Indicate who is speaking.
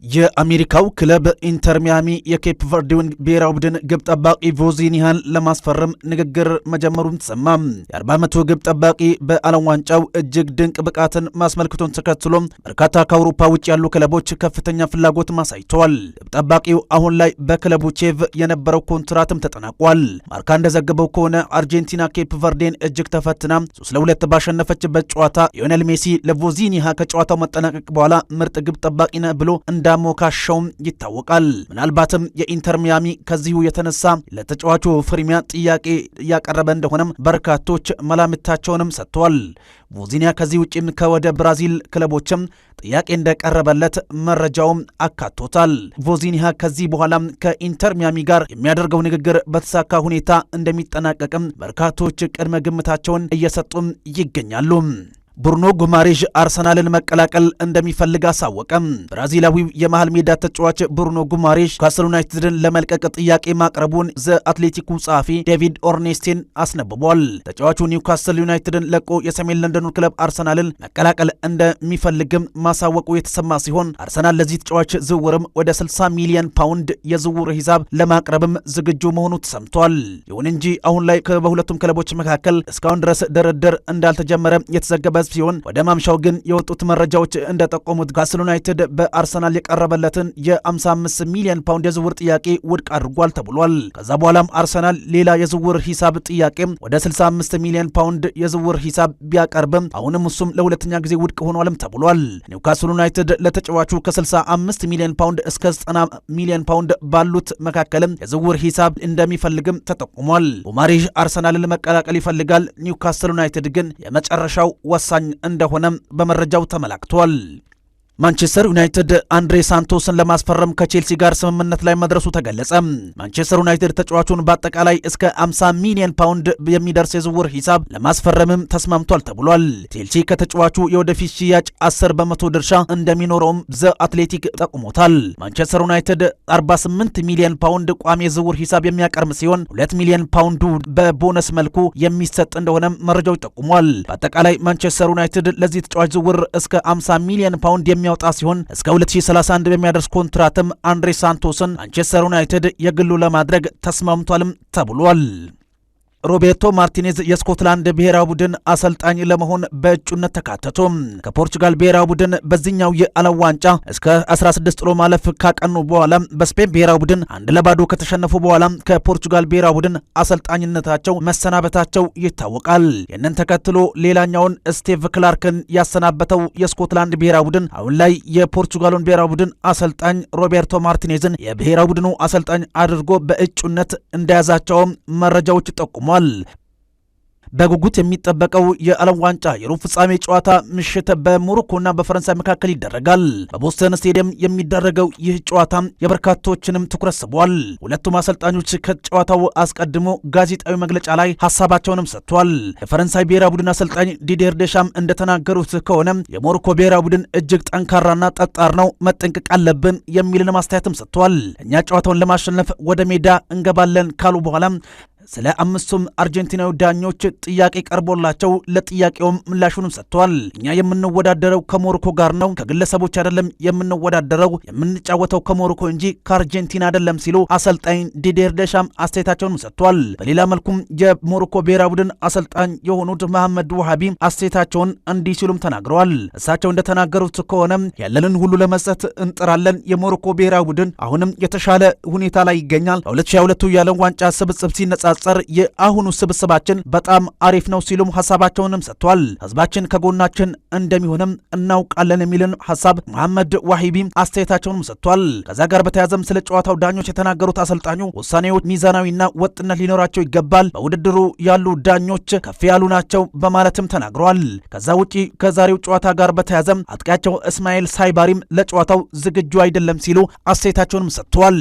Speaker 1: የአሜሪካው ክለብ ኢንተር ሚያሚ የኬፕ ቨርዴውን ብሔራዊ ቡድን ግብ ጠባቂ ቮዚኒያን ለማስፈረም ንግግር መጀመሩን ተሰማ። የ40 ዓመቱ ግብ ጠባቂ በዓለም ዋንጫው እጅግ ድንቅ ብቃትን ማስመልክቶን ተከትሎ በርካታ ከአውሮፓ ውጭ ያሉ ክለቦች ከፍተኛ ፍላጎት ማሳይተዋል። ግብ ጠባቂው አሁን ላይ በክለቡ ቼቭ የነበረው ኮንትራትም ተጠናቋል። ማርካ እንደዘገበው ከሆነ አርጀንቲና ኬፕ ቨርዴን እጅግ ተፈትና 3-2 ባሸነፈችበት ጨዋታ ሊዮኔል ሜሲ ለቮዚኒያ ከጨዋታው መጠናቀቅ በኋላ ምርጥ ግብ ጠባቂ ነህ ብሎ እንዳሞካሸውም ይታወቃል። ምናልባትም የኢንተር ሚያሚ ከዚሁ የተነሳ ለተጫዋቹ ፍሪሚያ ጥያቄ እያቀረበ እንደሆነም በርካቶች መላምታቸውንም ሰጥተዋል። ቮዚኒያ ከዚህ ውጪም ከወደ ብራዚል ክለቦችም ጥያቄ እንደቀረበለት መረጃውም አካቶታል። ቮዚኒያ ከዚህ በኋላ ከኢንተር ሚያሚ ጋር የሚያደርገው ንግግር በተሳካ ሁኔታ እንደሚጠናቀቅም በርካቶች ቅድመ ግምታቸውን እየሰጡም ይገኛሉ። ብሩኖ ጉማሬዥ አርሰናልን መቀላቀል እንደሚፈልግ አሳወቀም። ብራዚላዊው የመሃል ሜዳ ተጫዋች ብሩኖ ጉማሬዥ ኒውካስል ዩናይትድን ለመልቀቅ ጥያቄ ማቅረቡን ዘ አትሌቲኩ ጸሐፊ ዴቪድ ኦርኔስቲን አስነብቧል። ተጫዋቹ ኒውካስል ዩናይትድን ለቆ የሰሜን ለንደኑ ክለብ አርሰናልን መቀላቀል እንደሚፈልግም ማሳወቁ የተሰማ ሲሆን አርሰናል ለዚህ ተጫዋች ዝውውርም ወደ 60 ሚሊዮን ፓውንድ የዝውውር ሂሳብ ለማቅረብም ዝግጁ መሆኑ ተሰምቷል። ይሁን እንጂ አሁን ላይ በሁለቱም ክለቦች መካከል እስካሁን ድረስ ድርድር እንዳልተጀመረ የተዘገበ ሲሆን ወደ ማምሻው ግን የወጡት መረጃዎች እንደጠቆሙት ኒውካስል ዩናይትድ በአርሰናል የቀረበለትን የ55 ሚሊዮን ፓውንድ የዝውውር ጥያቄ ውድቅ አድርጓል ተብሏል። ከዛ በኋላም አርሰናል ሌላ የዝውውር ሂሳብ ጥያቄ ወደ 65 ሚሊዮን ፓውንድ የዝውውር ሂሳብ ቢያቀርብም አሁንም እሱም ለሁለተኛ ጊዜ ውድቅ ሆኗልም ተብሏል። ኒውካስል ዩናይትድ ለተጫዋቹ ከ65 ሚሊዮን ፓውንድ እስከ 90 ሚሊዮን ፓውንድ ባሉት መካከልም የዝውውር ሂሳብ እንደሚፈልግም ተጠቁሟል። ጉማሬዥ አርሰናልን መቀላቀል ይፈልጋል። ኒውካስል ዩናይትድ ግን የመጨረሻው ወሳኝ እንደሆነም በመረጃው ተመላክቷል። ማንቸስተር ዩናይትድ አንድሬ ሳንቶስን ለማስፈረም ከቼልሲ ጋር ስምምነት ላይ መድረሱ ተገለጸ። ማንቸስተር ዩናይትድ ተጫዋቹን በአጠቃላይ እስከ 50 ሚሊዮን ፓውንድ የሚደርስ የዝውውር ሂሳብ ለማስፈረምም ተስማምቷል ተብሏል። ቼልሲ ከተጫዋቹ የወደፊት ሽያጭ 10% ድርሻ እንደሚኖረውም ዘ አትሌቲክ ጠቁሞታል። ማንቸስተር ዩናይትድ 48 ሚሊዮን ፓውንድ ቋሚ የዝውውር ሂሳብ የሚያቀርብ ሲሆን 2 ሚሊዮን ፓውንዱ በቦነስ መልኩ የሚሰጥ እንደሆነ መረጃው ጠቁሟል። በአጠቃላይ ማንቸስተር ዩናይትድ ለዚህ ተጫዋች ዝውውር እስከ 50 ሚሊዮን ፓውንድ የሚያወጣ ሲሆን እስከ 2031 በሚያደርስ ኮንትራትም አንድሬ ሳንቶስን ማንቸስተር ዩናይትድ የግሉ ለማድረግ ተስማምቷልም ተብሏል። ሮቤርቶ ማርቲኔዝ የስኮትላንድ ብሔራዊ ቡድን አሰልጣኝ ለመሆን በእጩነት ተካተቱ። ከፖርቹጋል ብሔራዊ ቡድን በዚህኛው የዓለም ዋንጫ እስከ 16 ጥሎ ማለፍ ካቀኑ በኋላ በስፔን ብሔራዊ ቡድን 1-0 ከተሸነፉ በኋላ ከፖርቹጋል ብሔራዊ ቡድን አሰልጣኝነታቸው መሰናበታቸው ይታወቃል። ይህንን ተከትሎ ሌላኛውን ስቲቭ ክላርክን ያሰናበተው የስኮትላንድ ብሔራዊ ቡድን አሁን ላይ የፖርቹጋሉን ብሔራዊ ቡድን አሰልጣኝ ሮቤርቶ ማርቲኔዝን የብሔራዊ ቡድኑ አሰልጣኝ አድርጎ በእጩነት እንደያዛቸውም መረጃዎች ጠቁሟል። በጉጉት የሚጠበቀው የዓለም ዋንጫ የሩብ ፍጻሜ ጨዋታ ምሽት በሞሮኮና በፈረንሳይ መካከል ይደረጋል። በቦስተን ስቴዲየም የሚደረገው ይህ ጨዋታ የበርካቶችንም ትኩረት ስቧል። ሁለቱም አሰልጣኞች ከጨዋታው አስቀድሞ ጋዜጣዊ መግለጫ ላይ ሀሳባቸውንም ሰጥቷል። የፈረንሳይ ብሔራዊ ቡድን አሰልጣኝ ዲዲር ዴሻም እንደተናገሩት ከሆነ የሞሮኮ ብሔራዊ ቡድን እጅግ ጠንካራና ጠጣር ነው፣ መጠንቀቅ አለብን የሚልን ማስተያየትም ሰጥቷል። እኛ ጨዋታውን ለማሸነፍ ወደ ሜዳ እንገባለን ካሉ በኋላ ስለ አምስቱም አርጀንቲናዊ ዳኞች ጥያቄ ቀርቦላቸው ለጥያቄውም ምላሹንም ሰጥተዋል። እኛ የምንወዳደረው ከሞሮኮ ጋር ነው፣ ከግለሰቦች አይደለም የምንወዳደረው፣ የምንጫወተው ከሞሮኮ እንጂ ከአርጀንቲና አይደለም ሲሉ አሰልጣኝ ዲዲር ዴሻም አስተያየታቸውንም ሰጥተዋል። በሌላ መልኩም የሞሮኮ ብሔራዊ ቡድን አሰልጣኝ የሆኑት መሐመድ ውሃቢ አስተያየታቸውን እንዲህ ሲሉም ተናግረዋል። እሳቸው እንደተናገሩት ከሆነ ያለንን ሁሉ ለመስጠት እንጥራለን። የሞሮኮ ብሔራዊ ቡድን አሁንም የተሻለ ሁኔታ ላይ ይገኛል። በ2022 የዓለም ዋንጫ ስብስብ ሲነጻ የአሁኑ ስብስባችን በጣም አሪፍ ነው ሲሉም ሐሳባቸውንም ሰጥቷል። ህዝባችን ከጎናችን እንደሚሆንም እናውቃለን የሚልን ሐሳብ መሐመድ ዋሂቢ አስተያየታቸውንም ሰጥቷል። ከዛ ጋር በተያዘም ስለ ጨዋታው ዳኞች የተናገሩት አሰልጣኙ ውሳኔዎች ሚዛናዊና ወጥነት ሊኖራቸው ይገባል፣ በውድድሩ ያሉ ዳኞች ከፍ ያሉ ናቸው በማለትም ተናግረዋል። ከዛ ውጪ ከዛሬው ጨዋታ ጋር በተያዘም አጥቂያቸው እስማኤል ሳይባሪም ለጨዋታው ዝግጁ አይደለም ሲሉ አስተያየታቸውንም ሰጥቷል።